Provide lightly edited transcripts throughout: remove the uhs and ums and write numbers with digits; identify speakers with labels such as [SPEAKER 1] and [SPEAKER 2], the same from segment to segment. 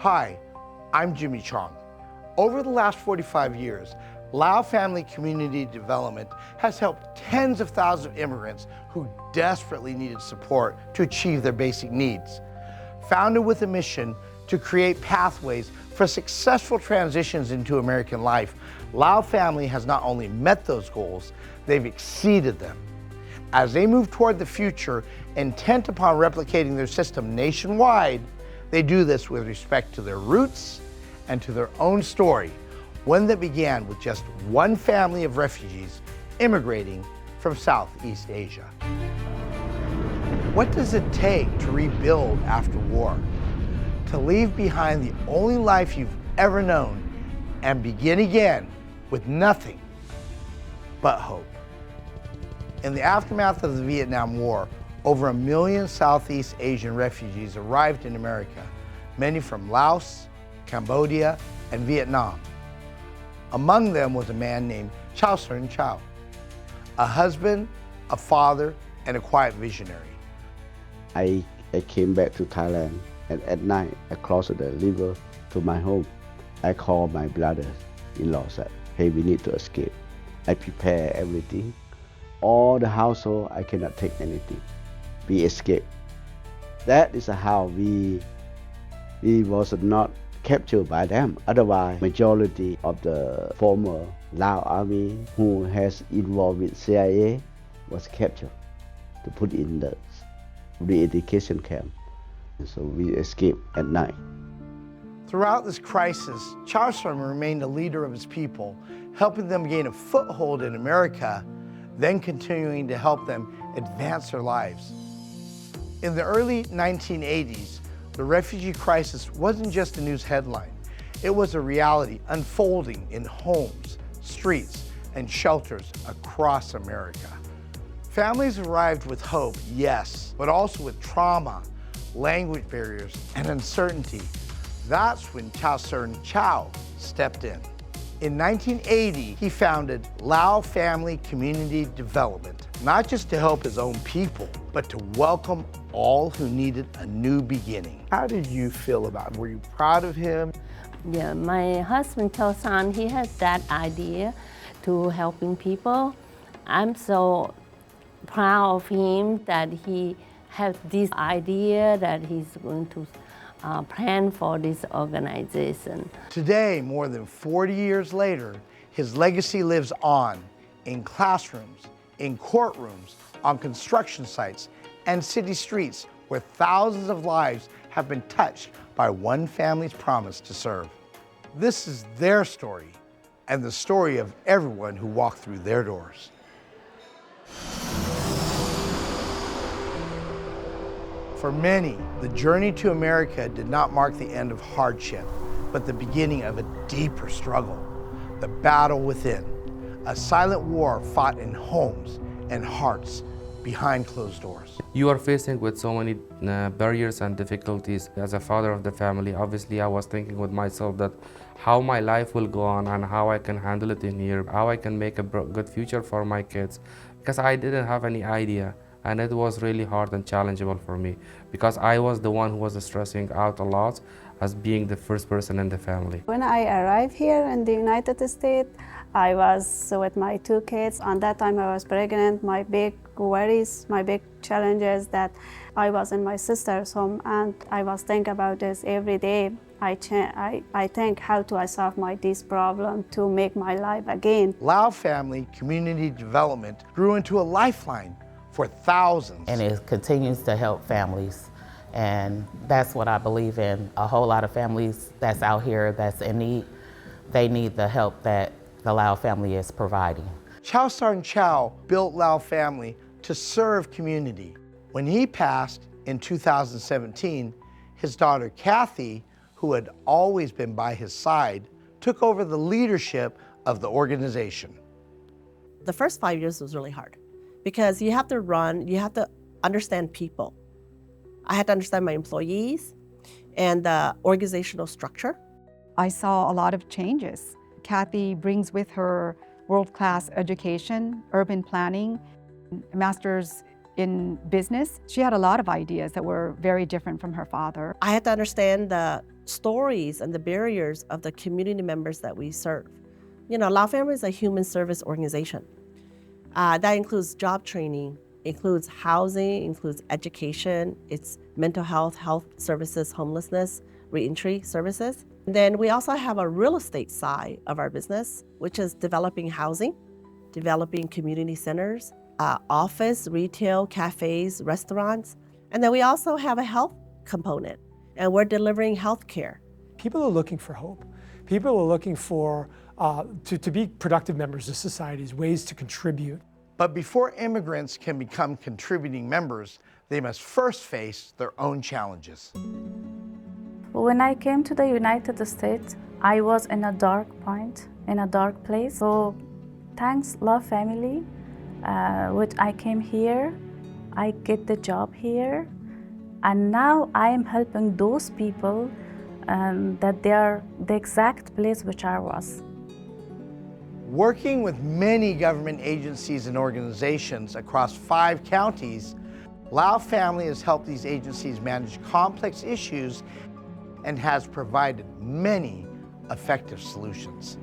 [SPEAKER 1] Hi, I'm Jimmy Chong. Over the last 45 years, Lao Family Community Development has helped tens of thousands of immigrants who desperately needed support to achieve their basic needs. Founded with a mission to create pathways for successful transitions into American life, Lao Family has not only met those goals, they've exceeded them. As they move toward the future, intent upon replicating their system nationwide, they do this with respect to their roots and to their own story, one that began with just one family of refugees immigrating from Southeast Asia. What does it take to rebuild after war? To leave behind the only life you've ever known and begin again with nothing but hope. In the aftermath of the Vietnam War, over 1 million Southeast Asian refugees arrived in America, many from Laos, Cambodia, and Vietnam. Among them was a man named Chaosarn Chao, a husband, a father, and a quiet visionary.
[SPEAKER 2] I came back to Thailand, and at night I crossed the river to my home. I called my brothers-in-law, said, hey, we need to escape. I prepare everything. All the household, I cannot take anything. We escaped. That is how we was not captured by them. Otherwise, majority of the former Lao army who has involved with CIA was captured to put in the re-education camp. And so we escaped at night.
[SPEAKER 1] Throughout this crisis, Chaosarn remained a leader of his people, helping them gain a foothold in America, then continuing to help them advance their lives. In the early 1980s, the refugee crisis wasn't just a news headline. It was a reality unfolding in homes, streets, and shelters across America. Families arrived with hope, yes, but also with trauma, language barriers, and uncertainty. That's when Chaosarn Chao stepped in. In 1980, he founded Lao Family Community Development, not just to help his own people, but to welcome all who needed a new beginning. How did you feel about it? Were you proud of him?
[SPEAKER 3] Yeah, my husband Chaosarn, he has that idea to helping people. I'm so proud of him that he has this idea that he's going to plan for this organization.
[SPEAKER 1] Today, more than 40 years later, his legacy lives on in classrooms, in courtrooms, on construction sites, and city streets where thousands of lives have been touched by one family's promise to serve. This is their story and the story of everyone who walked through their doors. For many, the journey to America did not mark the end of hardship, but the beginning of a deeper struggle, the battle within, a silent war fought in homes and hearts behind closed doors.
[SPEAKER 4] You are facing with so many barriers and difficulties. As a father of the family, obviously I was thinking with myself that how my life will go on and how I can handle it in here, how I can make a good future for my kids, because I didn't have any idea. And it was really hard and challengeable for me because I was the one who was stressing out a lot as being the first person in the family.
[SPEAKER 5] When I arrived here in the United States, I was with my 2 kids. On that time I was pregnant. My big worries, my big challenges that I was in my sister's home, and I was thinking about this every day. I think how do I solve this problem to make my life again.
[SPEAKER 1] Lao Family Community Development grew into a lifeline for thousands.
[SPEAKER 6] And it continues to help families. And that's what I believe in. A whole lot of families that's out here that's in need, they need the help that the Lao family is providing.
[SPEAKER 1] Chaosarn Chao built Lao Family to serve community. When he passed in 2017, his daughter Kathy, who had always been by his side, took over the leadership of the organization.
[SPEAKER 7] The first 5 years was really hard, because you have to understand people. I had to understand my employees and the organizational structure.
[SPEAKER 8] I saw a lot of changes. Kathy brings with her world-class education, urban planning, master's in business. She had a lot of ideas that were very different from her father.
[SPEAKER 7] I had to understand the stories and the barriers of the community members that we serve. You know, Lao Family is a human service organization. That includes job training, includes housing, includes education, it's mental health, health services, homelessness, reentry services. And then we also have a real estate side of our business, which is developing housing, developing community centers, office, retail, cafes, restaurants. And then we also have a health component, and we're delivering health care.
[SPEAKER 9] People are looking for hope. People are looking for to be productive members of societies, ways to contribute.
[SPEAKER 1] But before immigrants can become contributing members, they must first face their own challenges.
[SPEAKER 10] When I came to the United States, I was in a dark point, in a dark place. So thanks Lao Family, which I came here, I get the job here, and now I am helping those people that they are the exact place which I was.
[SPEAKER 1] Working with many government agencies and organizations across 5 counties, Lao Family has helped these agencies manage complex issues and has provided many effective solutions.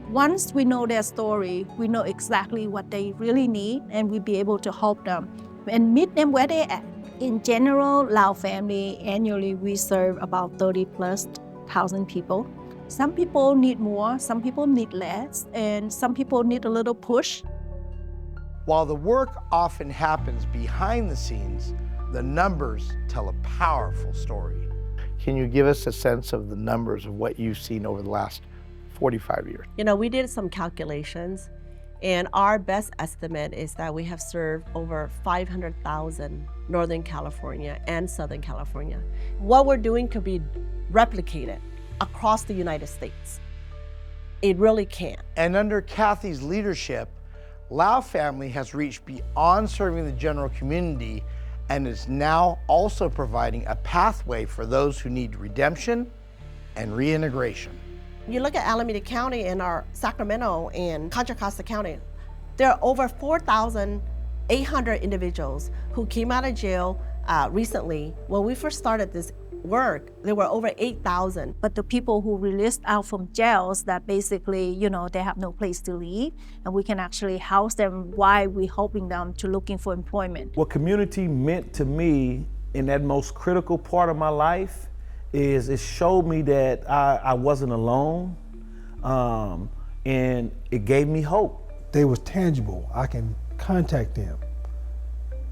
[SPEAKER 11] Once we know their story, we know exactly what they really need, and we'll be able to help them and meet them where they're at. In general, Lao Family, annually we serve about 30,000+ people. Some people need more, some people need less, and some people need a little push.
[SPEAKER 1] While the work often happens behind the scenes, the numbers tell a powerful story. Can you give us a sense of the numbers of what you've seen over the last 45 years?
[SPEAKER 7] You know, we did some calculations, and our best estimate is that we have served over 500,000 Northern California and Southern California. What we're doing could be replicated across the United States. It really can.
[SPEAKER 1] And under Kathy's leadership, Lao Family has reached beyond serving the general community and is now also providing a pathway for those who need redemption and reintegration.
[SPEAKER 7] You look at Alameda County and our Sacramento and Contra Costa County, there are over 4,800 individuals who came out of jail recently. When we first started this work, there were over 8,000.
[SPEAKER 11] But the people who released out from jails that basically, you know, they have no place to live, and we can actually house them while we're helping them to looking for employment.
[SPEAKER 12] What community meant to me in that most critical part of my life is it showed me that I wasn't alone, and it gave me hope.
[SPEAKER 13] They was tangible. I can contact them.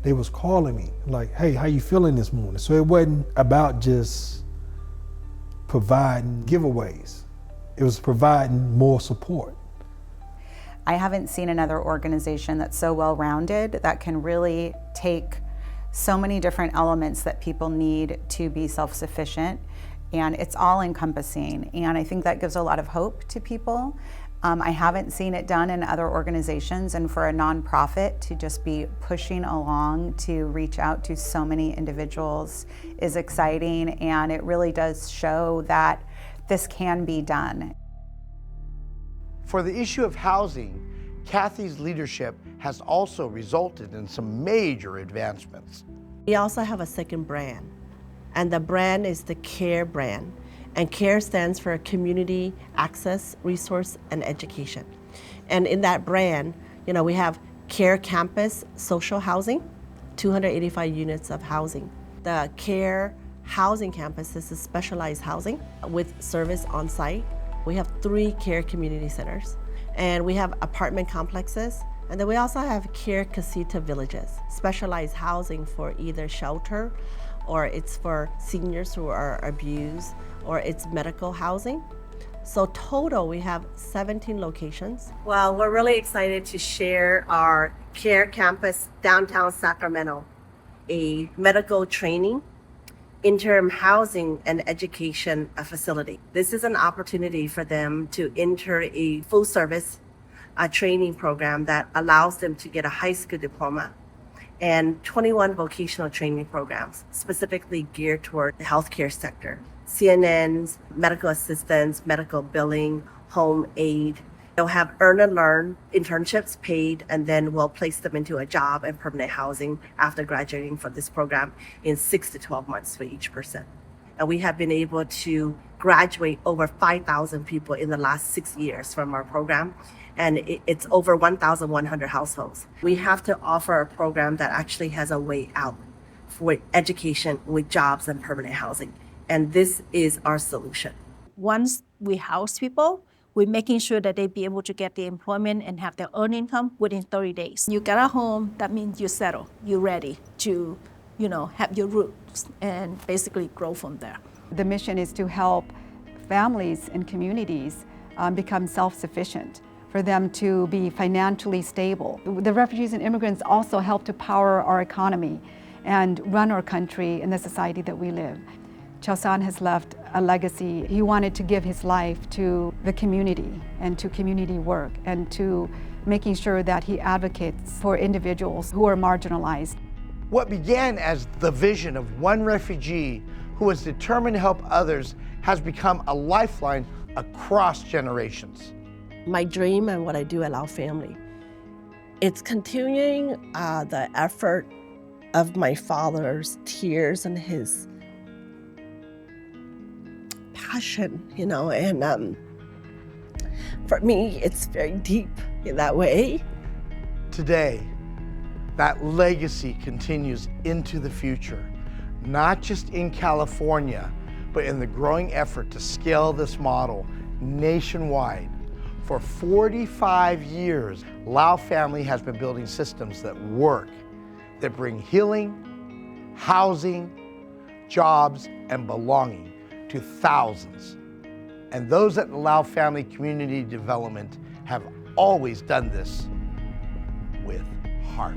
[SPEAKER 13] They was calling me like, hey, how you feeling this morning? So it wasn't about just providing giveaways. It was providing more support.
[SPEAKER 14] I haven't seen another organization that's so well-rounded that can really take so many different elements that people need to be self-sufficient, and it's all encompassing. And I think that gives a lot of hope to people. I haven't seen it done in other organizations, and for a nonprofit to just be pushing along to reach out to so many individuals is exciting, and it really does show that this can be done.
[SPEAKER 1] For the issue of housing, Kathy's leadership has also resulted in some major advancements.
[SPEAKER 7] We also have a second brand, and the brand is the CARE brand. And CARE stands for Community Access, Resource, and Education. And in that brand, you know, we have CARE Campus Social Housing, 285 units of housing. The CARE Housing Campus is a specialized housing with service on site. We have 3 CARE community centers, and we have apartment complexes. And then we also have CARE Casita villages, specialized housing for either shelter, or it's for seniors who are abused, or it's medical housing. So total, we have 17 locations. Well, we're really excited to share our CARE Campus downtown Sacramento, a medical training, interim housing and education facility. This is an opportunity for them to enter a full service training program that allows them to get a high school diploma and 21 vocational training programs specifically geared toward the healthcare sector. CNNs, medical assistants, medical billing, home aid, They'll have earn and learn internships paid, and then we'll place them into a job and permanent housing after graduating from this program in 6 to 12 months for each person. And we have been able to graduate over 5,000 people in the last 6 years from our program, and it's over 1,100 households. We have to offer a program that actually has a way out for education with jobs and permanent housing, and this is our solution.
[SPEAKER 11] Once we house people, we're making sure that they be able to get the employment and have their own income within 30 days. You get a home, that means you settle, you're ready to, have your roots and basically grow from there.
[SPEAKER 8] The mission is to help families and communities become self-sufficient, for them to be financially stable. The refugees and immigrants also help to power our economy and run our country and the society that we live. Chaosarn has left a legacy. He wanted to give his life to the community and to community work and to making sure that he advocates for individuals who are marginalized.
[SPEAKER 1] What began as the vision of one refugee who was determined to help others has become a lifeline across generations.
[SPEAKER 7] My dream and what I do at Lao Family, it's continuing the effort of my father's tears and his passion, and for me, it's very deep in that way.
[SPEAKER 1] Today, that legacy continues into the future, not just in California, but in the growing effort to scale this model nationwide. For 45 years, Lao Family has been building systems that work, that bring healing, housing, jobs, and belonging to thousands. And those at the Lao Family Community Development have always done this with heart.